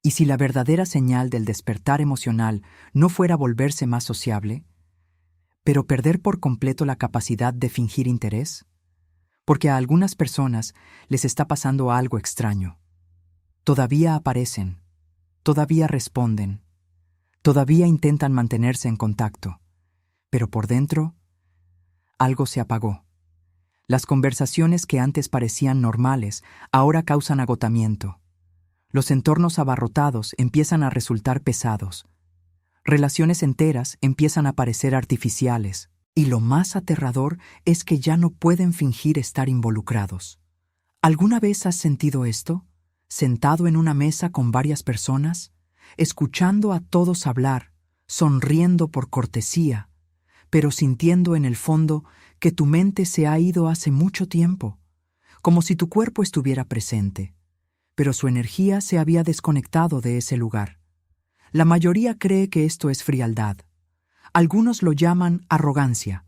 ¿Y si la verdadera señal del despertar emocional no fuera volverse más sociable, pero perder por completo la capacidad de fingir interés? Porque a algunas personas les está pasando algo extraño. Todavía aparecen, todavía responden, todavía intentan mantenerse en contacto, pero por dentro algo se apagó. Las conversaciones que antes parecían normales ahora causan agotamiento. Los entornos abarrotados empiezan a resultar pesados. Relaciones enteras empiezan a parecer artificiales. Y lo más aterrador es que ya no pueden fingir estar involucrados. ¿Alguna vez has sentido esto? Sentado en una mesa con varias personas, escuchando a todos hablar, sonriendo por cortesía, pero sintiendo en el fondo que tu mente se ha ido hace mucho tiempo, como si tu cuerpo estuviera presente, pero su energía se había desconectado de ese lugar. La mayoría cree que esto es frialdad. Algunos lo llaman arrogancia,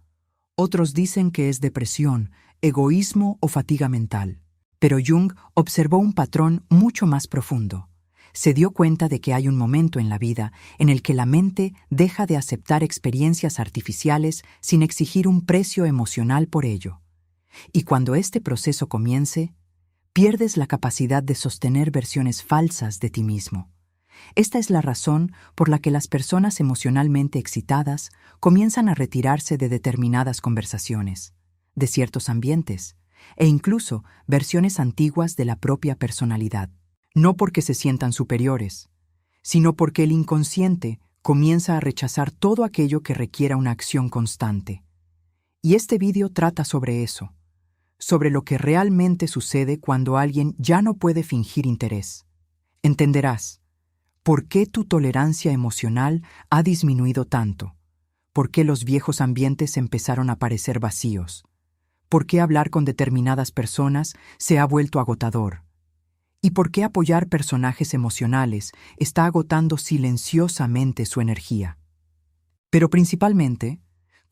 otros dicen que es depresión, egoísmo o fatiga mental. Pero Jung observó un patrón mucho más profundo. Se dio cuenta de que hay un momento en la vida en el que la mente deja de aceptar experiencias artificiales sin exigir un precio emocional por ello. Y cuando este proceso comience, pierdes la capacidad de sostener versiones falsas de ti mismo. Esta es la razón por la que las personas emocionalmente excitadas comienzan a retirarse de determinadas conversaciones, de ciertos ambientes, e incluso versiones antiguas de la propia personalidad. No porque se sientan superiores, sino porque el inconsciente comienza a rechazar todo aquello que requiera una acción constante. Y este vídeo trata sobre eso, sobre lo que realmente sucede cuando alguien ya no puede fingir interés. Entenderás ¿por qué tu tolerancia emocional ha disminuido tanto? ¿Por qué los viejos ambientes empezaron a parecer vacíos? ¿Por qué hablar con determinadas personas se ha vuelto agotador? ¿Y por qué apoyar personajes emocionales está agotando silenciosamente su energía? Pero principalmente,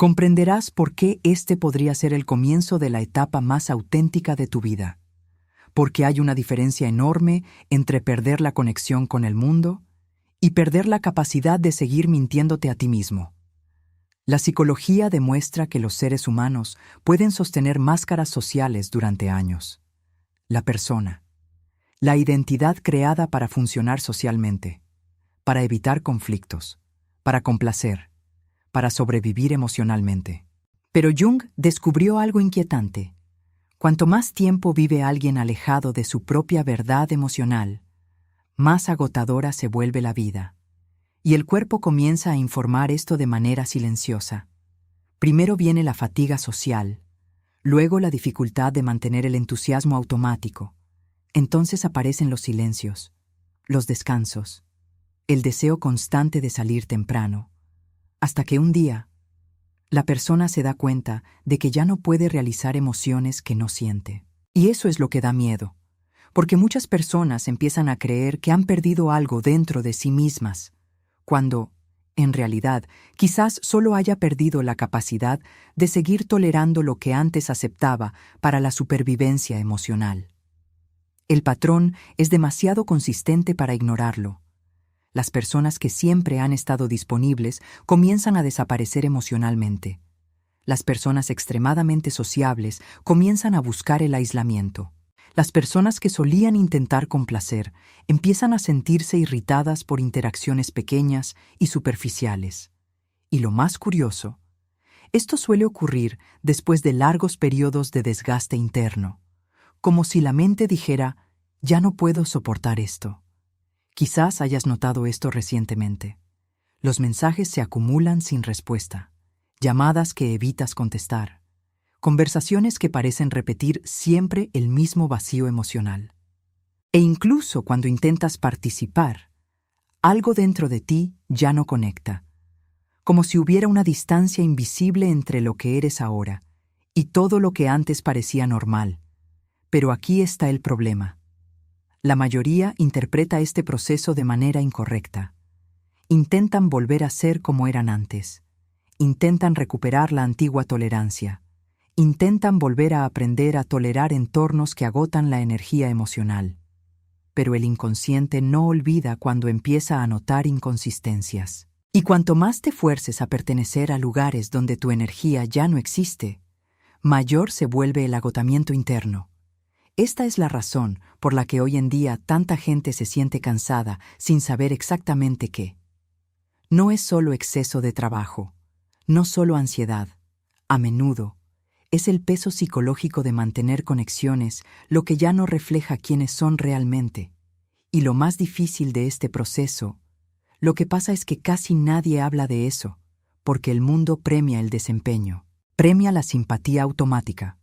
comprenderás por qué este podría ser el comienzo de la etapa más auténtica de tu vida. Porque hay una diferencia enorme entre perder la conexión con el mundo y perder la capacidad de seguir mintiéndote a ti mismo. La psicología demuestra que los seres humanos pueden sostener máscaras sociales durante años. La persona, la identidad creada para funcionar socialmente, para evitar conflictos, para complacer, para sobrevivir emocionalmente. Pero Jung descubrió algo inquietante. Cuanto más tiempo vive alguien alejado de su propia verdad emocional, más agotadora se vuelve la vida. Y el cuerpo comienza a informar esto de manera silenciosa. Primero viene la fatiga social, luego la dificultad de mantener el entusiasmo automático. Entonces aparecen los silencios, los descansos, el deseo constante de salir temprano, hasta que un día, la persona se da cuenta de que ya no puede realizar emociones que no siente. Y eso es lo que da miedo, porque muchas personas empiezan a creer que han perdido algo dentro de sí mismas, cuando, en realidad, quizás solo haya perdido la capacidad de seguir tolerando lo que antes aceptaba para la supervivencia emocional. El patrón es demasiado consistente para ignorarlo. Las personas que siempre han estado disponibles comienzan a desaparecer emocionalmente. Las personas extremadamente sociables comienzan a buscar el aislamiento. Las personas que solían intentar complacer empiezan a sentirse irritadas por interacciones pequeñas y superficiales. Y lo más curioso, esto suele ocurrir después de largos periodos de desgaste interno, como si la mente dijera, ya no puedo soportar esto. Quizás hayas notado esto recientemente. Los mensajes se acumulan sin respuesta, llamadas que evitas contestar, conversaciones que parecen repetir siempre el mismo vacío emocional. E incluso cuando intentas participar, algo dentro de ti ya no conecta, como si hubiera una distancia invisible entre lo que eres ahora y todo lo que antes parecía normal. Pero aquí está el problema. La mayoría interpreta este proceso de manera incorrecta. Intentan volver a ser como eran antes. Intentan recuperar la antigua tolerancia. Intentan volver a aprender a tolerar entornos que agotan la energía emocional. pero el inconsciente no olvida cuando empieza a notar inconsistencias. Y cuanto más te fuerces a pertenecer a lugares donde tu energía ya no existe, mayor se vuelve el agotamiento interno. Esta es la razón por la que hoy en día tanta gente se siente cansada sin saber exactamente qué. No es solo exceso de trabajo, no solo ansiedad. A menudo, es el peso psicológico de mantener conexiones lo que ya no refleja quiénes son realmente. Y lo más difícil de este proceso, lo que pasa es que casi nadie habla de eso, porque el mundo premia el desempeño, premia la simpatía automática,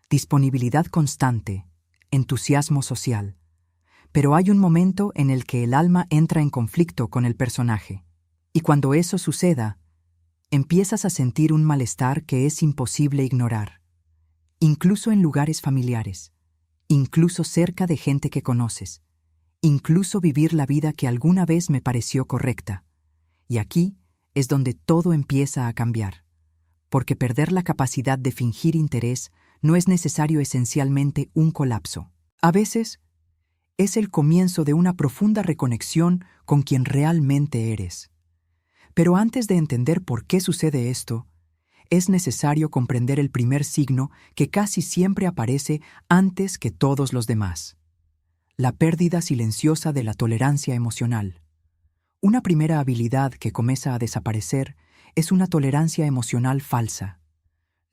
disponibilidad constante, entusiasmo social. Pero hay un momento en el que el alma entra en conflicto con el personaje. Y cuando eso suceda, empiezas a sentir un malestar que es imposible ignorar. Incluso en lugares familiares, incluso cerca de gente que conoces, incluso vivir la vida que alguna vez me pareció correcta. Y aquí es donde todo empieza a cambiar. Porque perder la capacidad de fingir interés no es necesario esencialmente un colapso. A veces, es el comienzo de una profunda reconexión con quien realmente eres. Pero antes de entender por qué sucede esto, es necesario comprender el primer signo que casi siempre aparece antes que todos los demás: la pérdida silenciosa de la tolerancia emocional. Una primera habilidad que comienza a desaparecer es una tolerancia emocional falsa.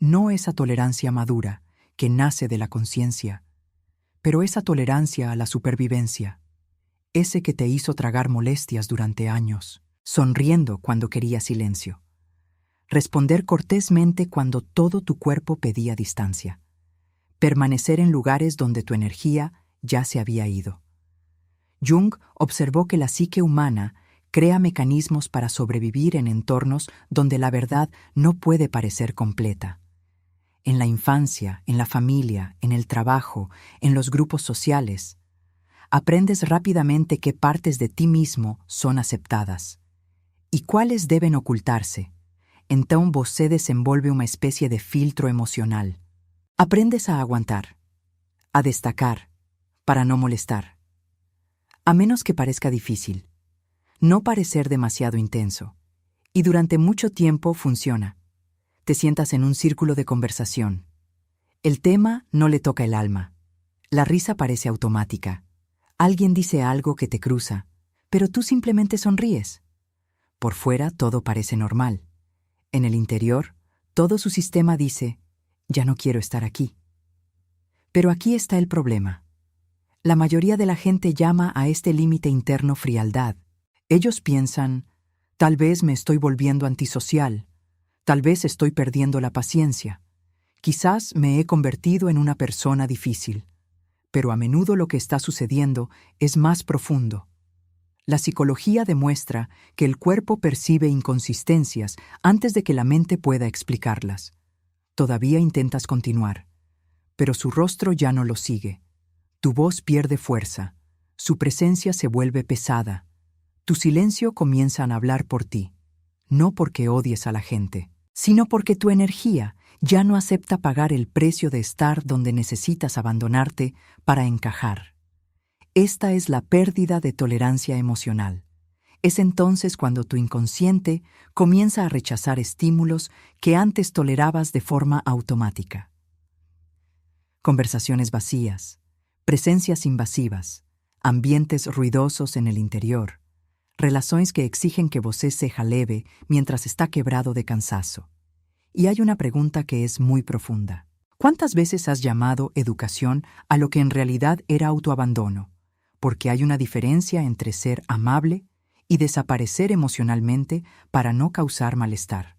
No esa tolerancia madura, que nace de la conciencia, pero esa tolerancia a la supervivencia, ese que te hizo tragar molestias durante años, sonriendo cuando quería silencio, responder cortésmente cuando todo tu cuerpo pedía distancia, permanecer en lugares donde tu energía ya se había ido. Jung observó que la psique humana crea mecanismos para sobrevivir en entornos donde la verdad no puede parecer completa. En la infancia, en la familia, en el trabajo, en los grupos sociales, aprendes rápidamente qué partes de ti mismo son aceptadas y cuáles deben ocultarse. Entonces você desenvolve una especie de filtro emocional. Aprendes a aguantar, a destacar, para no molestar. A menos que parezca difícil, no parecer demasiado intenso. Y durante mucho tiempo funciona. Te sientas en un círculo de conversación. El tema no le toca el alma. La risa parece automática. Alguien dice algo que te cruza, pero tú simplemente sonríes. Por fuera todo parece normal. En el interior, todo su sistema dice: ya no quiero estar aquí. Pero aquí está el problema. La mayoría de la gente llama a este límite interno frialdad. Ellos piensan: tal vez me estoy volviendo antisocial, tal vez estoy perdiendo la paciencia, quizás me he convertido en una persona difícil. Pero a menudo lo que está sucediendo es más profundo. La psicología demuestra que el cuerpo percibe inconsistencias antes de que la mente pueda explicarlas. Todavía intentas continuar, pero su rostro ya no lo sigue. Tu voz pierde fuerza, su presencia se vuelve pesada. Tu silencio comienza a hablar por ti, no porque odies a la gente, sino porque tu energía ya no acepta pagar el precio de estar donde necesitas abandonarte para encajar. Esta es la pérdida de tolerancia emocional. Es entonces cuando tu inconsciente comienza a rechazar estímulos que antes tolerabas de forma automática. Conversaciones vacías, presencias invasivas, ambientes ruidosos en el interior, relaciones que exigen que você seja leve mientras está quebrado de cansancio. Y hay una pregunta que es muy profunda. ¿Cuántas veces has llamado educación a lo que en realidad era autoabandono? Porque hay una diferencia entre ser amable y desaparecer emocionalmente para no causar malestar.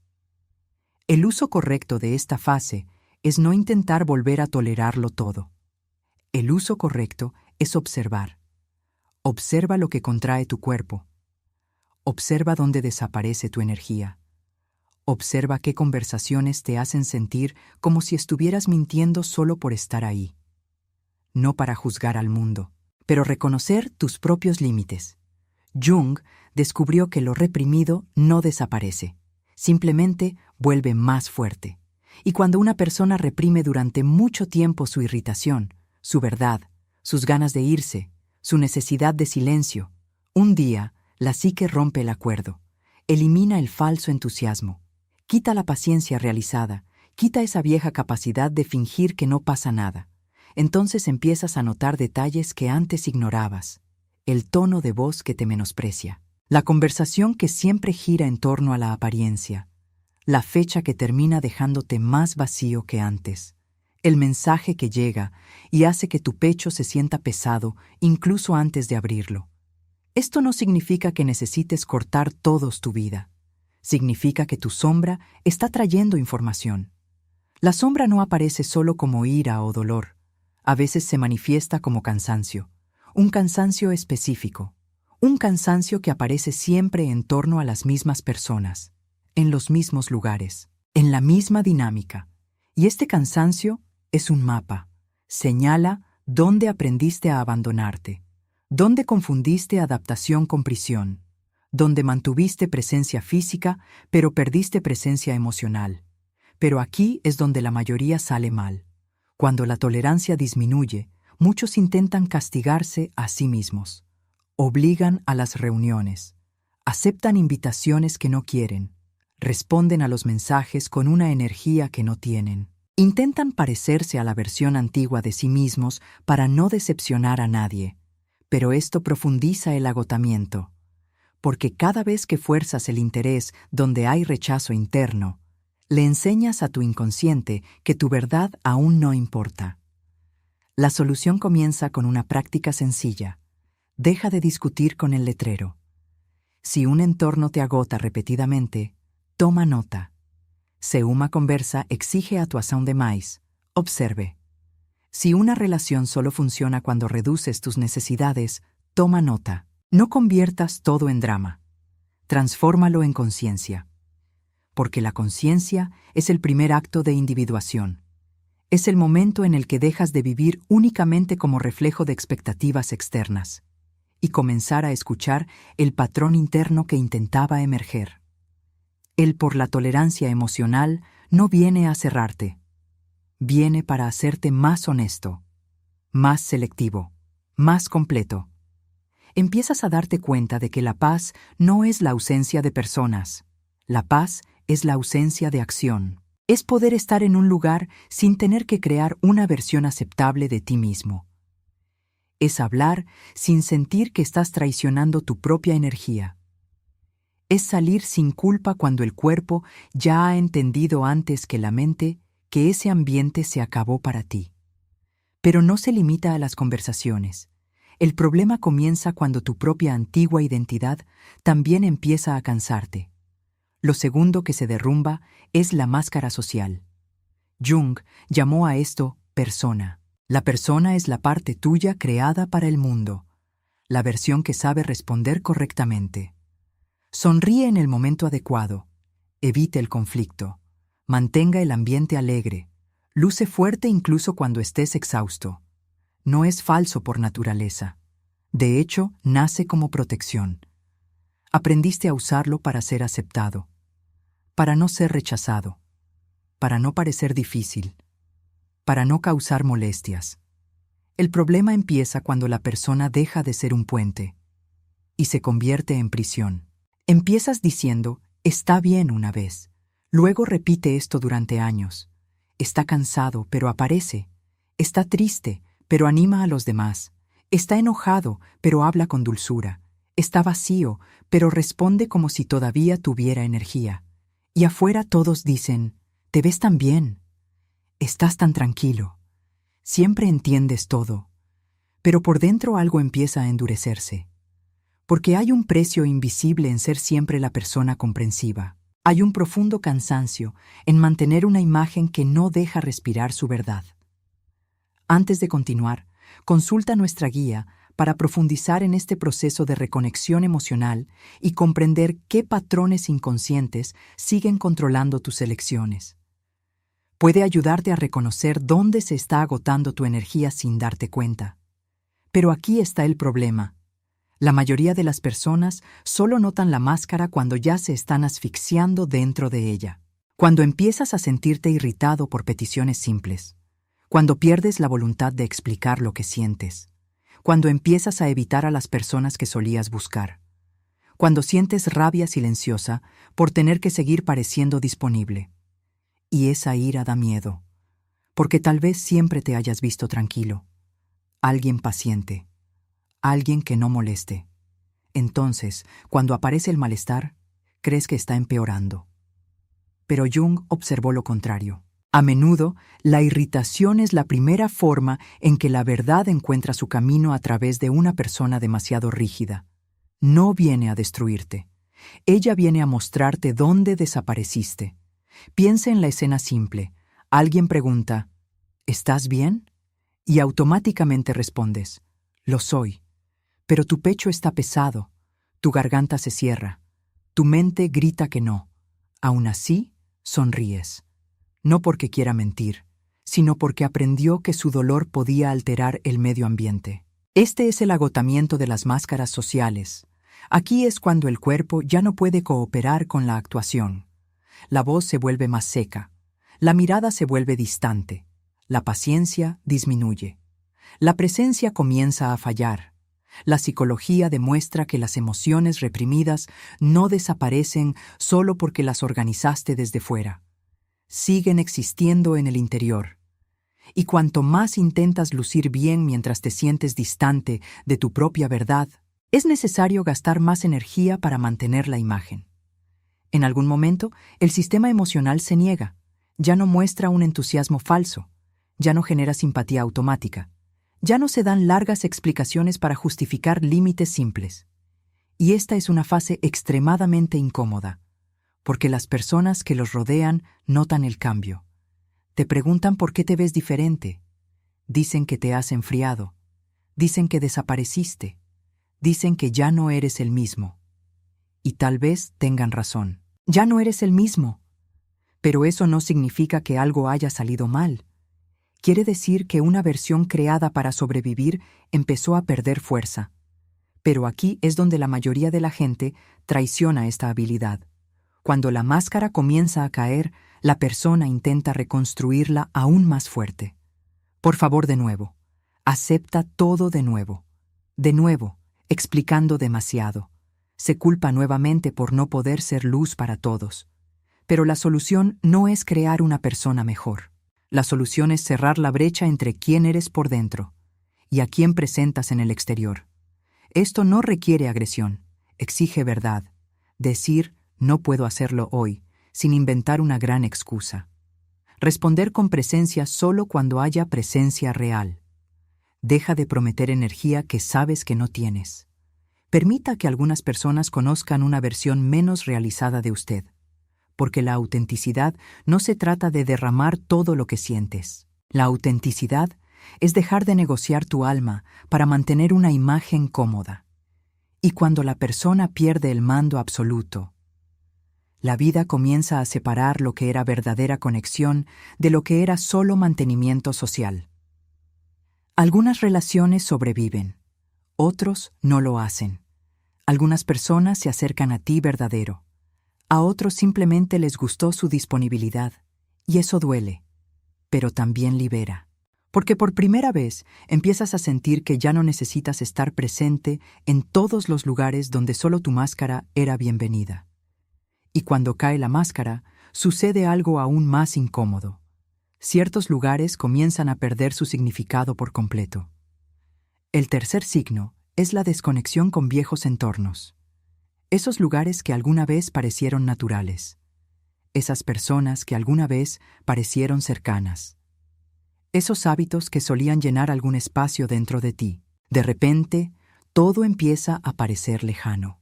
El uso correcto de esta fase es no intentar volver a tolerarlo todo. El uso correcto es observar. Observa lo que contrae tu cuerpo. Observa dónde desaparece tu energía. Observa qué conversaciones te hacen sentir como si estuvieras mintiendo solo por estar ahí. No para juzgar al mundo, pero reconocer tus propios límites. Jung descubrió que lo reprimido no desaparece, simplemente vuelve más fuerte. Y cuando una persona reprime durante mucho tiempo su irritación, su verdad, sus ganas de irse, su necesidad de silencio. Un día, la psique rompe el acuerdo, elimina el falso entusiasmo, quita la paciencia realizada, quita esa vieja capacidad de fingir que no pasa nada. Entonces empiezas a notar detalles que antes ignorabas, el tono de voz que te menosprecia, la conversación que siempre gira en torno a la apariencia, la fecha que termina dejándote más vacío que antes, el mensaje que llega y hace que tu pecho se sienta pesado incluso antes de abrirlo. Esto no significa que necesites cortar todos tu vida. Significa que tu sombra está trayendo información. La sombra no aparece solo como ira o dolor. A veces se manifiesta como cansancio. Un cansancio específico. Un cansancio que aparece siempre en torno a las mismas personas, en los mismos lugares, en la misma dinámica. Y este cansancio es un mapa. Señala dónde aprendiste a abandonarte, dónde confundiste adaptación con prisión, dónde mantuviste presencia física, pero perdiste presencia emocional. Pero aquí es donde la mayoría sale mal. Cuando la tolerancia disminuye, muchos intentan castigarse a sí mismos. Obligan a las reuniones. Aceptan invitaciones que no quieren. Responden a los mensajes con una energía que no tienen. Intentan parecerse a la versión antigua de sí mismos para no decepcionar a nadie. Pero esto profundiza el agotamiento. Porque cada vez que fuerzas el interés donde hay rechazo interno, le enseñas a tu inconsciente que tu verdad aún no importa. La solución comienza con una práctica sencilla. Deja de discutir con el letrero. Si un entorno te agota repetidamente, toma nota. Si una conversa exige actuación de más, observe. Si una relación solo funciona cuando reduces tus necesidades, toma nota. No conviertas todo en drama. Transfórmalo en conciencia. Porque la conciencia es el primer acto de individuación. Es el momento en el que dejas de vivir únicamente como reflejo de expectativas externas y comenzar a escuchar el patrón interno que intentaba emerger. El por la tolerancia emocional no viene a cerrarte. Viene para hacerte más honesto, más selectivo, más completo. Empiezas a darte cuenta de que la paz no es la ausencia de personas. La paz es la ausencia de acción. Es poder estar en un lugar sin tener que crear una versión aceptable de ti mismo. Es hablar sin sentir que estás traicionando tu propia energía. Es salir sin culpa cuando el cuerpo ya ha entendido antes que la mente que ese ambiente se acabó para ti. Pero no se limita a las conversaciones. El problema comienza cuando tu propia antigua identidad también empieza a cansarte. Lo segundo que se derrumba es la máscara social. Jung llamó a esto persona. La persona es la parte tuya creada para el mundo, la versión que sabe responder correctamente. Sonríe en el momento adecuado, evite el conflicto, mantenga el ambiente alegre, luce fuerte incluso cuando estés exhausto. No es falso por naturaleza. De hecho, nace como protección. Aprendiste a usarlo para ser aceptado, para no ser rechazado, para no parecer difícil, para no causar molestias. El problema empieza cuando la persona deja de ser un puente y se convierte en prisión. Empiezas diciendo, está bien una vez. Luego repite esto durante años. Está cansado, pero aparece. Está triste, pero anima a los demás. Está enojado, pero habla con dulzura. Está vacío, pero responde como si todavía tuviera energía. Y afuera todos dicen, te ves tan bien. Estás tan tranquilo. Siempre entiendes todo. Pero por dentro algo empieza a endurecerse. Porque hay un precio invisible en ser siempre la persona comprensiva. Hay un profundo cansancio en mantener una imagen que no deja respirar su verdad. Antes de continuar, consulta nuestra guía para profundizar en este proceso de reconexión emocional y comprender qué patrones inconscientes siguen controlando tus elecciones. Puede ayudarte a reconocer dónde se está agotando tu energía sin darte cuenta. Pero aquí está el problema. La mayoría de las personas solo notan la máscara cuando ya se están asfixiando dentro de ella. Cuando empiezas a sentirte irritado por peticiones simples. Cuando pierdes la voluntad de explicar lo que sientes. cuando empiezas a evitar a las personas que solías buscar, cuando sientes rabia silenciosa por tener que seguir pareciendo disponible. Y esa ira da miedo, porque tal vez siempre te hayas visto tranquilo, alguien paciente, alguien que no moleste. Entonces, cuando aparece el malestar, crees que está empeorando. Pero Jung observó lo contrario. A menudo, la irritación es la primera forma en que la verdad encuentra su camino a través de una persona demasiado rígida. No viene a destruirte. Ella viene a mostrarte dónde desapareciste. Piensa en la escena simple. Alguien pregunta, ¿estás bien? Y automáticamente respondes, lo soy. Pero tu pecho está pesado, tu garganta se cierra, tu mente grita que no. Aún así, sonríes. No porque quiera mentir, sino porque aprendió que su dolor podía alterar el medio ambiente. Este es el agotamiento de las máscaras sociales. Aquí es cuando el cuerpo ya no puede cooperar con la actuación. La voz se vuelve más seca, la mirada se vuelve distante, la paciencia disminuye. La presencia comienza a fallar. La psicología demuestra que las emociones reprimidas no desaparecen solo porque las organizaste desde fuera. Siguen existiendo en el interior. Y cuanto más intentas lucir bien mientras te sientes distante de tu propia verdad, es necesario gastar más energía para mantener la imagen. En algún momento, el sistema emocional se niega, ya no muestra un entusiasmo falso, ya no genera simpatía automática, ya no se dan largas explicaciones para justificar límites simples. Y esta es una fase extremadamente incómoda, porque las personas que los rodean notan el cambio. Te preguntan por qué te ves diferente. Dicen que te has enfriado. Dicen que desapareciste. Dicen que ya no eres el mismo. Y tal vez tengan razón. Ya no eres el mismo. Pero eso no significa que algo haya salido mal. Quiere decir que una versión creada para sobrevivir empezó a perder fuerza. Pero aquí es donde la mayoría de la gente traiciona esta habilidad. Cuando la máscara comienza a caer, la persona intenta reconstruirla aún más fuerte. Por favor, de nuevo. Acepta todo de nuevo. De nuevo, explicando demasiado. Se culpa nuevamente por no poder ser luz para todos. Pero la solución no es crear una persona mejor. La solución es cerrar la brecha entre quién eres por dentro y a quién presentas en el exterior. Esto no requiere agresión, exige verdad. Decir, no puedo hacerlo hoy, sin inventar una gran excusa. Responder con presencia solo cuando haya presencia real. Deja de prometer energía que sabes que no tienes. Permita que algunas personas conozcan una versión menos realizada de usted, porque la autenticidad no se trata de derramar todo lo que sientes. La autenticidad es dejar de negociar tu alma para mantener una imagen cómoda. Y cuando la persona pierde el mando absoluto, la vida comienza a separar lo que era verdadera conexión de lo que era solo mantenimiento social. Algunas relaciones sobreviven, otros no lo hacen. Algunas personas se acercan a ti verdadero, a otros simplemente les gustó su disponibilidad, y eso duele, pero también libera. Porque por primera vez empiezas a sentir que ya no necesitas estar presente en todos los lugares donde solo tu máscara era bienvenida. Y cuando cae la máscara, sucede algo aún más incómodo. Ciertos lugares comienzan a perder su significado por completo. El tercer signo es la desconexión con viejos entornos. Esos lugares que alguna vez parecieron naturales. Esas personas que alguna vez parecieron cercanas. Esos hábitos que solían llenar algún espacio dentro de ti. De repente, todo empieza a parecer lejano.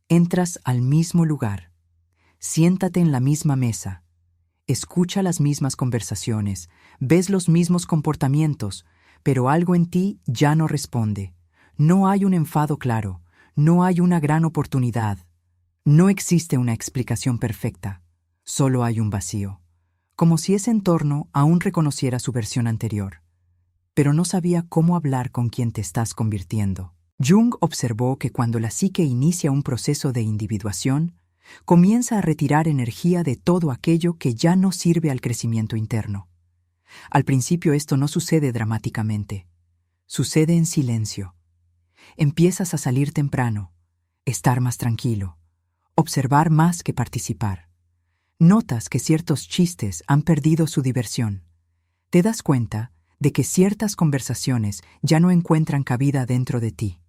Entras al mismo lugar. Siéntate en la misma mesa. Escucha las mismas conversaciones, ves los mismos comportamientos, pero algo en ti ya no responde. No hay un enfado claro, no hay una gran oportunidad. No existe una explicación perfecta, solo hay un vacío. Como si ese entorno aún reconociera su versión anterior, pero no sabía cómo hablar con quien te estás convirtiendo. Jung observó que cuando la psique inicia un proceso de individuación, comienza a retirar energía de todo aquello que ya no sirve al crecimiento interno. Al principio esto no sucede dramáticamente. Sucede en silencio. Empiezas a salir temprano, estar más tranquilo, observar más que participar. Notas que ciertos chistes han perdido su diversión. Te das cuenta de que ciertas conversaciones ya no encuentran cabida dentro de ti.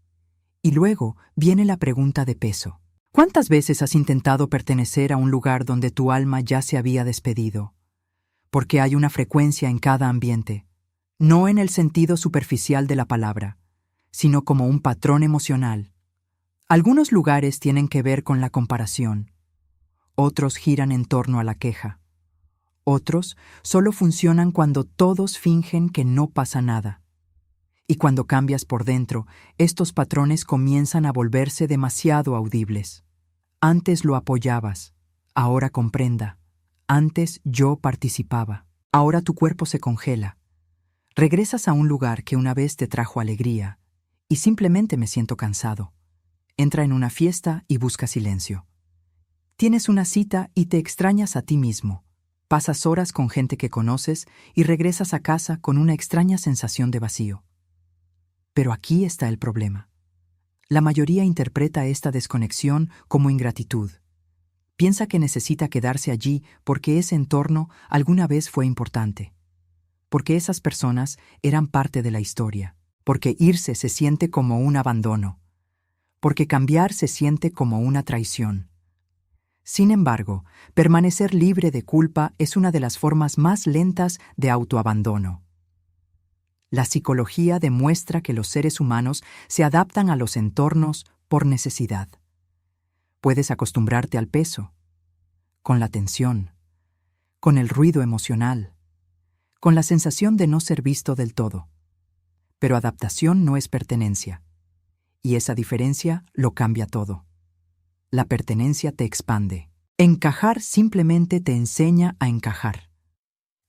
Y luego viene la pregunta de peso. ¿Cuántas veces has intentado pertenecer a un lugar donde tu alma ya se había despedido? Porque hay una frecuencia en cada ambiente, no en el sentido superficial de la palabra, sino como un patrón emocional. Algunos lugares tienen que ver con la comparación, otros giran en torno a la queja, otros solo funcionan cuando todos fingen que no pasa nada. Y cuando cambias por dentro, estos patrones comienzan a volverse demasiado audibles. Antes lo apoyabas, ahora comprenda. Antes yo participaba, ahora tu cuerpo se congela. Regresas a un lugar que una vez te trajo alegría, y simplemente me siento cansado. Entra en una fiesta y busca silencio. Tienes una cita y te extrañas a ti mismo. Pasas horas con gente que conoces y regresas a casa con una extraña sensación de vacío. Pero aquí está el problema. La mayoría interpreta esta desconexión como ingratitud. Piensa que necesita quedarse allí porque ese entorno alguna vez fue importante, porque esas personas eran parte de la historia, porque irse se siente como un abandono, porque cambiar se siente como una traición. Sin embargo, permanecer libre de culpa es una de las formas más lentas de autoabandono. La psicología demuestra que los seres humanos se adaptan a los entornos por necesidad. Puedes acostumbrarte al peso, con la tensión, con el ruido emocional, con la sensación de no ser visto del todo. Pero adaptación no es pertenencia, y esa diferencia lo cambia todo. La pertenencia te expande. Encajar simplemente te enseña a encajar.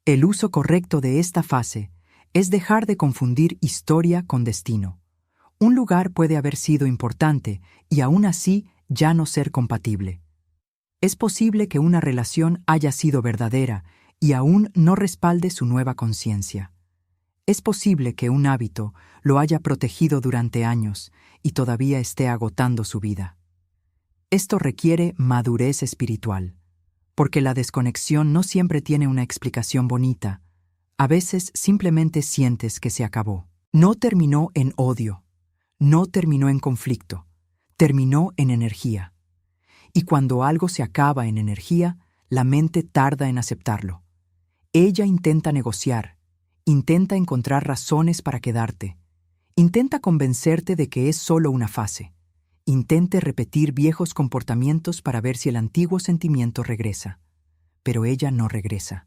El uso correcto de esta fase es dejar de confundir historia con destino. Un lugar puede haber sido importante y aún así ya no ser compatible. Es posible que una relación haya sido verdadera y aún no respalde su nueva conciencia. Es posible que un hábito lo haya protegido durante años y todavía esté agotando su vida. Esto requiere madurez espiritual, porque la desconexión no siempre tiene una explicación bonita. A veces simplemente sientes que se acabó. No terminó en odio, no terminó en conflicto, terminó en energía. Y cuando algo se acaba en energía, la mente tarda en aceptarlo. Ella intenta negociar, intenta encontrar razones para quedarte, intenta convencerte de que es solo una fase. Intente repetir viejos comportamientos para ver si el antiguo sentimiento regresa. Pero ella no regresa,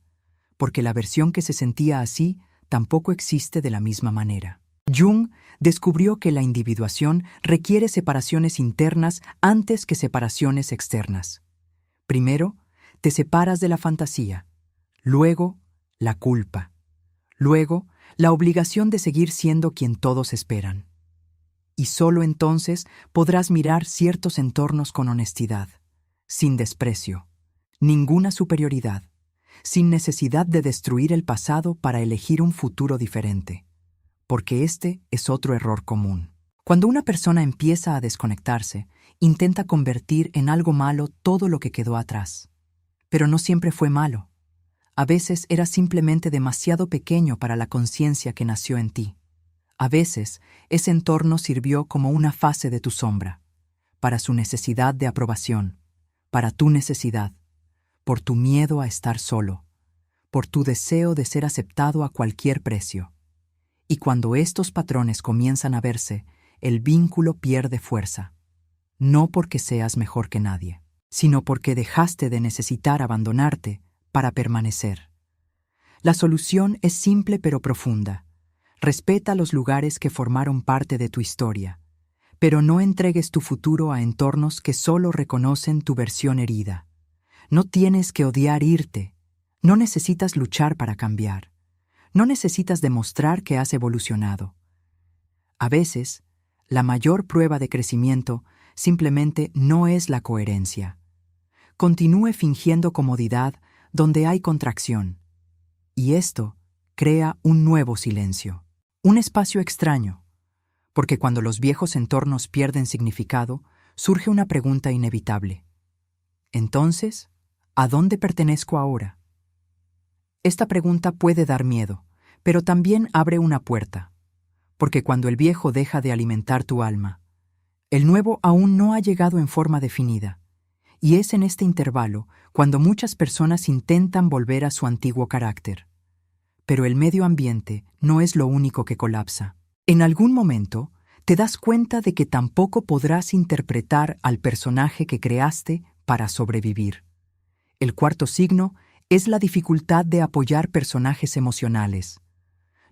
porque la versión que se sentía así tampoco existe de la misma manera. Jung descubrió que la individuación requiere separaciones internas antes que separaciones externas. Primero, te separas de la fantasía, luego, la culpa, luego, la obligación de seguir siendo quien todos esperan. Y solo entonces podrás mirar ciertos entornos con honestidad, sin desprecio, ninguna superioridad, sin necesidad de destruir el pasado para elegir un futuro diferente, porque este es otro error común. Cuando una persona empieza a desconectarse, intenta convertir en algo malo todo lo que quedó atrás. Pero no siempre fue malo. A veces era simplemente demasiado pequeño para la conciencia que nació en ti. A veces, ese entorno sirvió como una fase de tu sombra, para su necesidad de aprobación, para tu necesidad, por tu miedo a estar solo, por tu deseo de ser aceptado a cualquier precio. Y cuando estos patrones comienzan a verse, el vínculo pierde fuerza, no porque seas mejor que nadie, sino porque dejaste de necesitar abandonarte para permanecer. La solución es simple pero profunda. Respeta los lugares que formaron parte de tu historia, pero no entregues tu futuro a entornos que solo reconocen tu versión herida. No tienes que odiar irte, no necesitas luchar para cambiar, no necesitas demostrar que has evolucionado. A veces, la mayor prueba de crecimiento simplemente no es la coherencia. Continúe fingiendo comodidad donde hay contracción, y esto crea un nuevo silencio. Un espacio extraño, porque cuando los viejos entornos pierden significado, surge una pregunta inevitable. Entonces, ¿a dónde pertenezco ahora? Esta pregunta puede dar miedo, pero también abre una puerta, porque cuando el viejo deja de alimentar tu alma, el nuevo aún no ha llegado en forma definida, y es en este intervalo cuando muchas personas intentan volver a su antiguo carácter. Pero el medio ambiente no es lo único que colapsa. En algún momento, te das cuenta de que tampoco podrás interpretar al personaje que creaste para sobrevivir. El cuarto signo es la dificultad de apoyar personajes emocionales.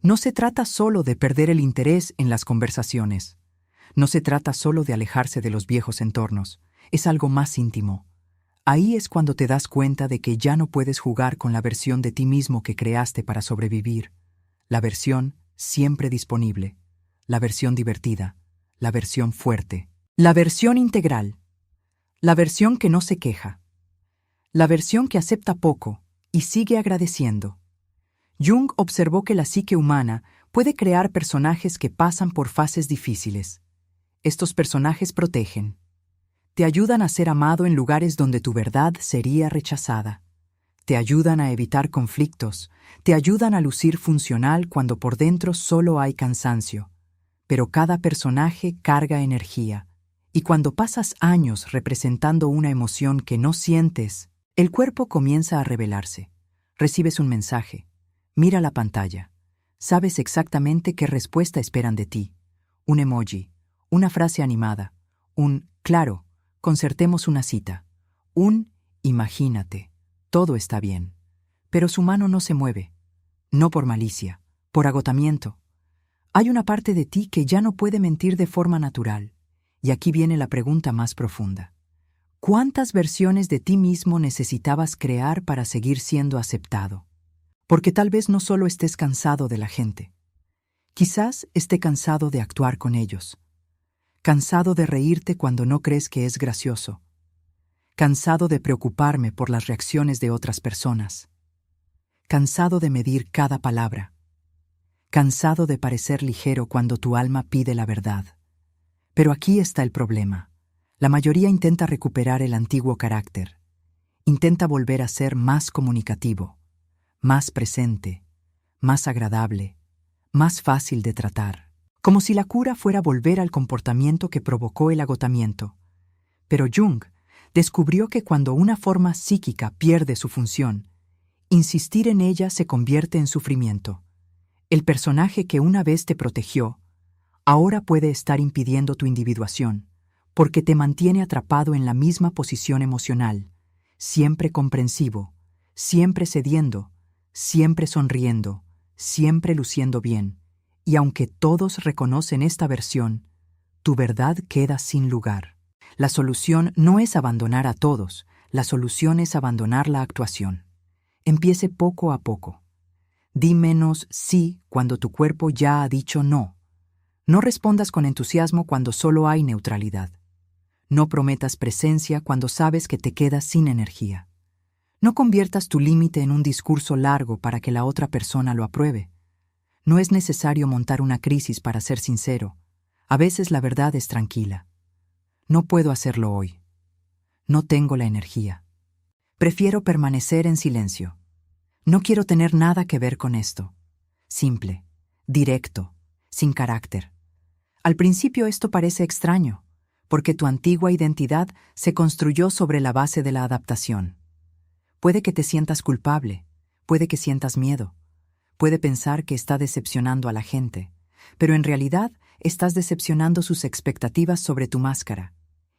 No se trata solo de perder el interés en las conversaciones. No se trata solo de alejarse de los viejos entornos. Es algo más íntimo. Ahí es cuando te das cuenta de que ya no puedes jugar con la versión de ti mismo que creaste para sobrevivir. La versión siempre disponible. La versión divertida. La versión fuerte. La versión integral. La versión que no se queja. La versión que acepta poco y sigue agradeciendo. Jung observó que la psique humana puede crear personajes que pasan por fases difíciles. Estos personajes protegen. Te ayudan a ser amado en lugares donde tu verdad sería rechazada. Te ayudan a evitar conflictos. Te ayudan a lucir funcional cuando por dentro solo hay cansancio. Pero cada personaje carga energía. Y cuando pasas años representando una emoción que no sientes, el cuerpo comienza a rebelarse. Recibes un mensaje. Mira la pantalla. Sabes exactamente qué respuesta esperan de ti. Un emoji, una frase animada, un claro, concertemos una cita, un imagínate, todo está bien. Pero su mano no se mueve. No por malicia, por agotamiento. Hay una parte de ti que ya no puede mentir de forma natural. Y aquí viene la pregunta más profunda. ¿Cuántas versiones de ti mismo necesitabas crear para seguir siendo aceptado? Porque tal vez no solo estés cansado de la gente. Quizás esté cansado de actuar con ellos. Cansado de reírte cuando no crees que es gracioso. Cansado de preocuparme por las reacciones de otras personas. Cansado de medir cada palabra. Cansado de parecer ligero cuando tu alma pide la verdad. Pero aquí está el problema. La mayoría intenta recuperar el antiguo carácter. Intenta volver a ser más comunicativo, más presente, más agradable, más fácil de tratar. Como si la cura fuera volver al comportamiento que provocó el agotamiento. Pero Jung descubrió que cuando una forma psíquica pierde su función, insistir en ella se convierte en sufrimiento. El personaje que una vez te protegió, ahora puede estar impidiendo tu individuación, porque te mantiene atrapado en la misma posición emocional, siempre comprensivo, siempre cediendo, siempre sonriendo, siempre luciendo bien, y aunque todos reconocen esta versión, tu verdad queda sin lugar. La solución no es abandonar a todos, la solución es abandonar la actuación. Empiece poco a poco. Di menos sí cuando tu cuerpo ya ha dicho no. No respondas con entusiasmo cuando solo hay neutralidad. No prometas presencia cuando sabes que te quedas sin energía. No conviertas tu límite en un discurso largo para que la otra persona lo apruebe. No es necesario montar una crisis para ser sincero. A veces la verdad es tranquila. No puedo hacerlo hoy. No tengo la energía. Prefiero permanecer en silencio. No quiero tener nada que ver con esto. Simple, directo, sin carácter. Al principio esto parece extraño, porque tu antigua identidad se construyó sobre la base de la adaptación. Puede que te sientas culpable, puede que sientas miedo, puede pensar que está decepcionando a la gente, pero en realidad estás decepcionando sus expectativas sobre tu máscara.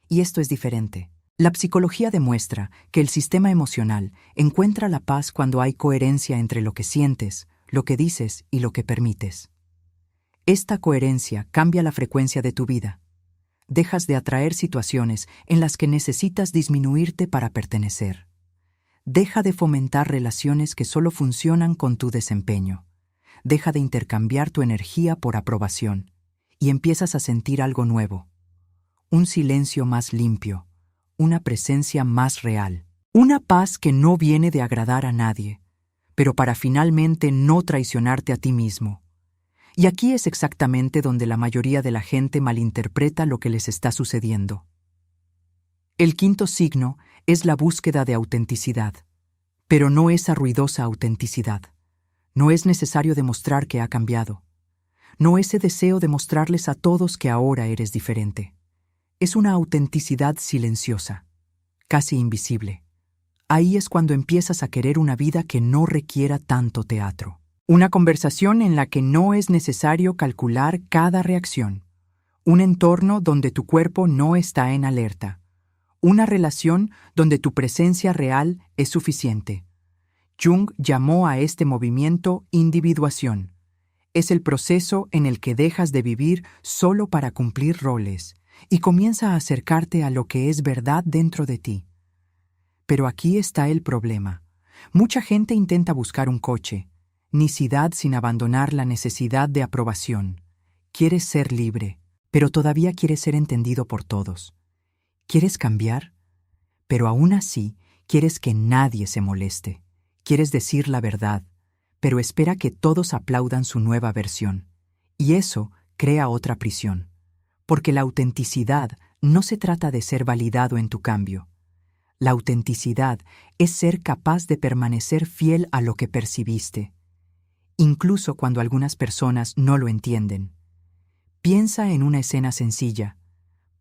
Y esto es diferente. La psicología demuestra que el sistema emocional encuentra la paz cuando hay coherencia entre lo que sientes, lo que dices y lo que permites. Esta coherencia cambia la frecuencia de tu vida. Dejas de atraer situaciones en las que necesitas disminuirte para pertenecer. Deja de fomentar relaciones que solo funcionan con tu desempeño. Deja de intercambiar tu energía por aprobación y empiezas a sentir algo nuevo. Un silencio más limpio, una presencia más real. Una paz que no viene de agradar a nadie, pero para finalmente no traicionarte a ti mismo. Y aquí es exactamente donde la mayoría de la gente malinterpreta lo que les está sucediendo. El quinto signo es la búsqueda de autenticidad, pero no esa ruidosa autenticidad. No es necesario demostrar que ha cambiado. No ese deseo de mostrarles a todos que ahora eres diferente. Es una autenticidad silenciosa, casi invisible. Ahí es cuando empiezas a querer una vida que no requiera tanto teatro. Una conversación en la que no es necesario calcular cada reacción. Un entorno donde tu cuerpo no está en alerta. Una relación donde tu presencia real es suficiente. Jung llamó a este movimiento individuación. Es el proceso en el que dejas de vivir solo para cumplir roles y comienza a acercarte a lo que es verdad dentro de ti. Pero aquí está el problema. Mucha gente intenta buscar un coche, nicidad sin abandonar la necesidad de aprobación. Quieres ser libre, pero todavía quieres ser entendido por todos. Quieres cambiar, pero aún así quieres que nadie se moleste. Quieres decir la verdad, pero espera que todos aplaudan su nueva versión. Y eso crea otra prisión. Porque la autenticidad no se trata de ser validado en tu cambio. La autenticidad es ser capaz de permanecer fiel a lo que percibiste, incluso cuando algunas personas no lo entienden. Piensa en una escena sencilla.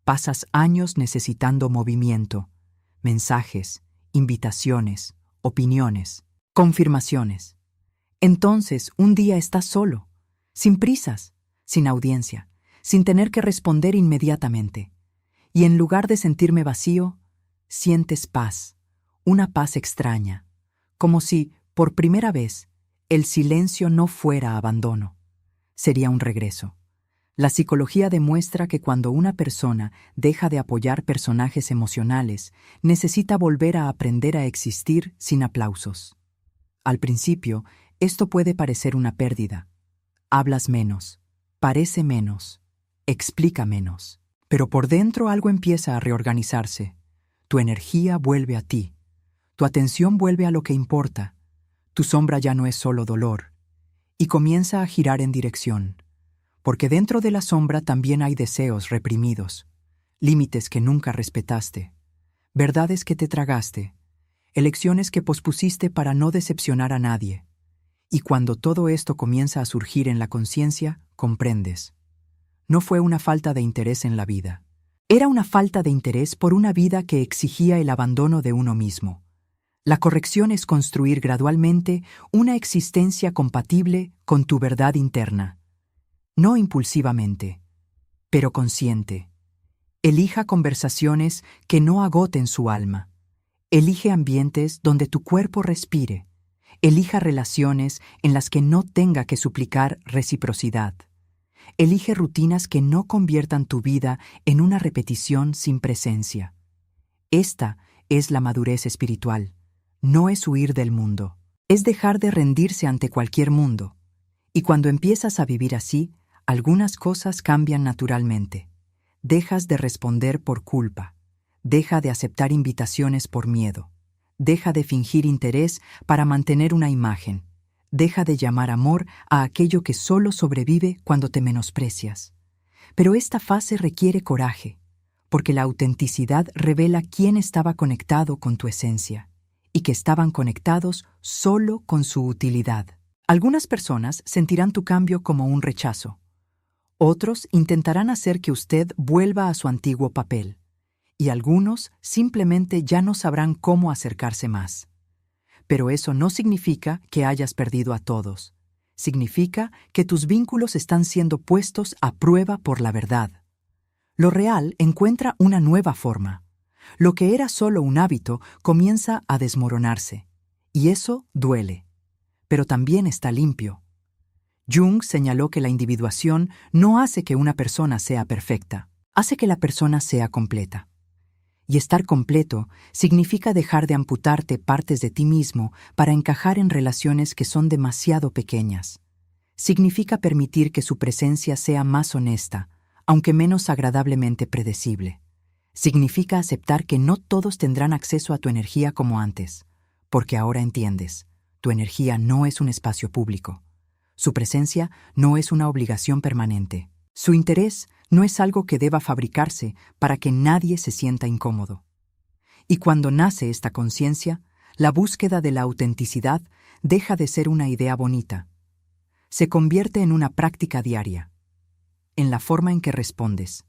Pasas años necesitando movimiento, mensajes, invitaciones, opiniones, confirmaciones. Entonces, un día estás solo, sin prisas, sin audiencia, sin tener que responder inmediatamente. Y en lugar de sentirme vacío, sientes paz, una paz extraña, como si, por primera vez, el silencio no fuera abandono. Sería un regreso. La psicología demuestra que cuando una persona deja de apoyar personajes emocionales, necesita volver a aprender a existir sin aplausos. Al principio, esto puede parecer una pérdida. Hablas menos, parece menos, explica menos. Pero por dentro algo empieza a reorganizarse. Tu energía vuelve a ti. Tu atención vuelve a lo que importa. Tu sombra ya no es solo dolor. Y comienza a girar en dirección. Porque dentro de la sombra también hay deseos reprimidos, límites que nunca respetaste, verdades que te tragaste, elecciones que pospusiste para no decepcionar a nadie. Y cuando todo esto comienza a surgir en la conciencia, comprendes. No fue una falta de interés en la vida. Era una falta de interés por una vida que exigía el abandono de uno mismo. La corrección es construir gradualmente una existencia compatible con tu verdad interna. No impulsivamente, pero consciente. Elija conversaciones que no agoten su alma. Elige ambientes donde tu cuerpo respire. Elija relaciones en las que no tenga que suplicar reciprocidad. Elige rutinas que no conviertan tu vida en una repetición sin presencia. Esta es la madurez espiritual. No es huir del mundo. Es dejar de rendirse ante cualquier mundo. Y cuando empiezas a vivir así, algunas cosas cambian naturalmente. Dejas de responder por culpa. Deja de aceptar invitaciones por miedo. Deja de fingir interés para mantener una imagen. Deja de llamar amor a aquello que solo sobrevive cuando te menosprecias. Pero esta fase requiere coraje, porque la autenticidad revela quién estaba conectado con tu esencia, y que estaban conectados solo con su utilidad. Algunas personas sentirán tu cambio como un rechazo. Otros intentarán hacer que usted vuelva a su antiguo papel, y algunos simplemente ya no sabrán cómo acercarse más. Pero eso no significa que hayas perdido a todos. Significa que tus vínculos están siendo puestos a prueba por la verdad. Lo real encuentra una nueva forma. Lo que era solo un hábito comienza a desmoronarse, y eso duele, pero también está limpio. Jung señaló que la individuación no hace que una persona sea perfecta, hace que la persona sea completa. Y estar completo significa dejar de amputarte partes de ti mismo para encajar en relaciones que son demasiado pequeñas. Significa permitir que su presencia sea más honesta, aunque menos agradablemente predecible. Significa aceptar que no todos tendrán acceso a tu energía como antes, porque ahora entiendes, tu energía no es un espacio público. Su presencia no es una obligación permanente. Su interés no es algo que deba fabricarse para que nadie se sienta incómodo. Y cuando nace esta conciencia, la búsqueda de la autenticidad deja de ser una idea bonita. Se convierte en una práctica diaria, en la forma en que respondes,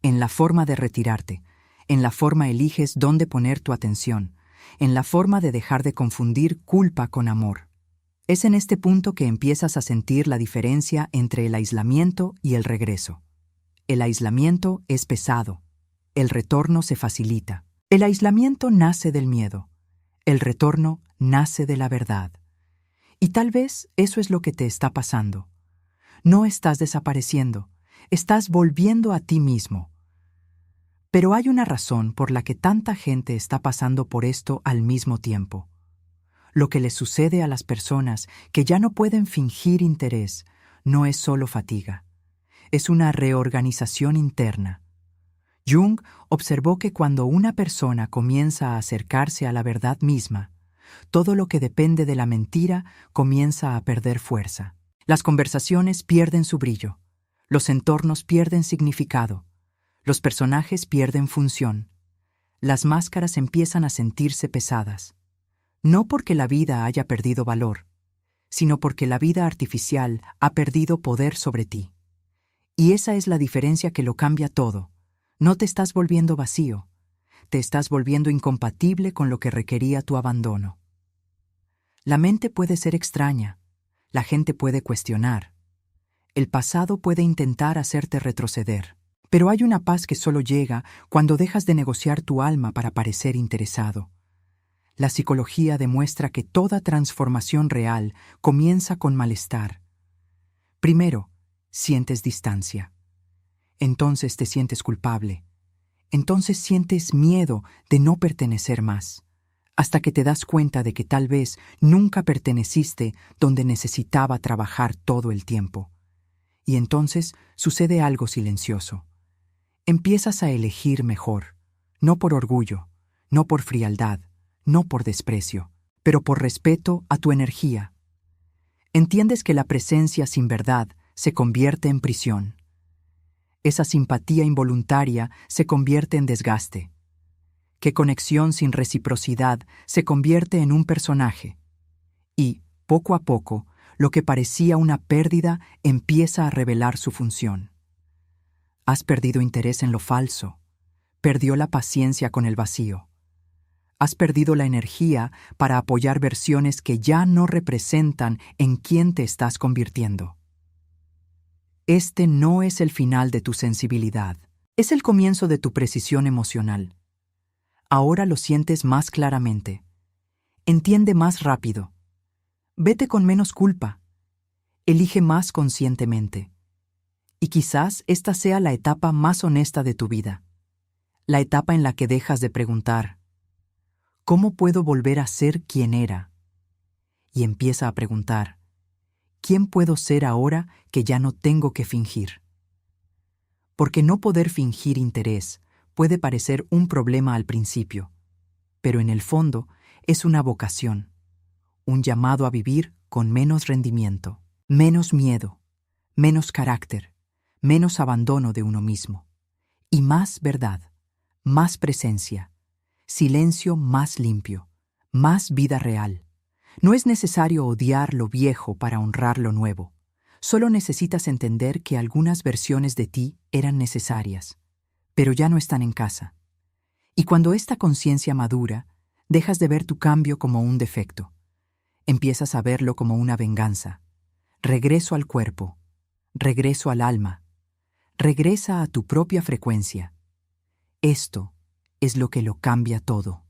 en la forma de retirarte, en la forma eliges dónde poner tu atención, en la forma de dejar de confundir culpa con amor. Es en este punto que empiezas a sentir la diferencia entre el aislamiento y el regreso. El aislamiento es pesado, el retorno se facilita. El aislamiento nace del miedo, el retorno nace de la verdad. Y tal vez eso es lo que te está pasando. No estás desapareciendo, estás volviendo a ti mismo. Pero hay una razón por la que tanta gente está pasando por esto al mismo tiempo. Lo que les sucede a las personas que ya no pueden fingir interés no es solo fatiga, es una reorganización interna. Jung observó que cuando una persona comienza a acercarse a la verdad misma, todo lo que depende de la mentira comienza a perder fuerza. Las conversaciones pierden su brillo, los entornos pierden significado, los personajes pierden función, las máscaras empiezan a sentirse pesadas. No porque la vida haya perdido valor, sino porque la vida artificial ha perdido poder sobre ti. Y esa es la diferencia que lo cambia todo. No te estás volviendo vacío, te estás volviendo incompatible con lo que requería tu abandono. La mente puede ser extraña, la gente puede cuestionar. El pasado puede intentar hacerte retroceder, pero hay una paz que solo llega cuando dejas de negociar tu alma para parecer interesado. La psicología demuestra que toda transformación real comienza con malestar. Primero, sientes distancia. Entonces te sientes culpable. Entonces sientes miedo de no pertenecer más, hasta que te das cuenta de que tal vez nunca perteneciste donde necesitaba trabajar todo el tiempo. Y entonces sucede algo silencioso. Empiezas a elegir mejor, no por orgullo, no por frialdad, no por desprecio, pero por respeto a tu energía. Entiendes que la presencia sin verdad se convierte en prisión. Esa simpatía involuntaria se convierte en desgaste. Que conexión sin reciprocidad se convierte en un personaje. Y, poco a poco, lo que parecía una pérdida empieza a revelar su función. Has perdido interés en lo falso. Perdió la paciencia con el vacío. Has perdido la energía para apoyar versiones que ya no representan en quién te estás convirtiendo. Este no es el final de tu sensibilidad, es el comienzo de tu precisión emocional. Ahora lo sientes más claramente. Entiende más rápido. Vete con menos culpa. Elige más conscientemente. Y quizás esta sea la etapa más honesta de tu vida. La etapa en la que dejas de preguntar, ¿cómo puedo volver a ser quien era? Y empieza a preguntar, ¿quién puedo ser ahora que ya no tengo que fingir? Porque no poder fingir interés puede parecer un problema al principio, pero en el fondo es una vocación, un llamado a vivir con menos rendimiento, menos miedo, menos carácter, menos abandono de uno mismo, y más verdad, más presencia, silencio más limpio, más vida real. No es necesario odiar lo viejo para honrar lo nuevo. Solo necesitas entender que algunas versiones de ti eran necesarias, pero ya no están en casa. Y cuando esta conciencia madura, dejas de ver tu cambio como un defecto. Empiezas a verlo como una venganza. Regreso al cuerpo, regreso al alma, regresa a tu propia frecuencia. Esto es lo que lo cambia todo.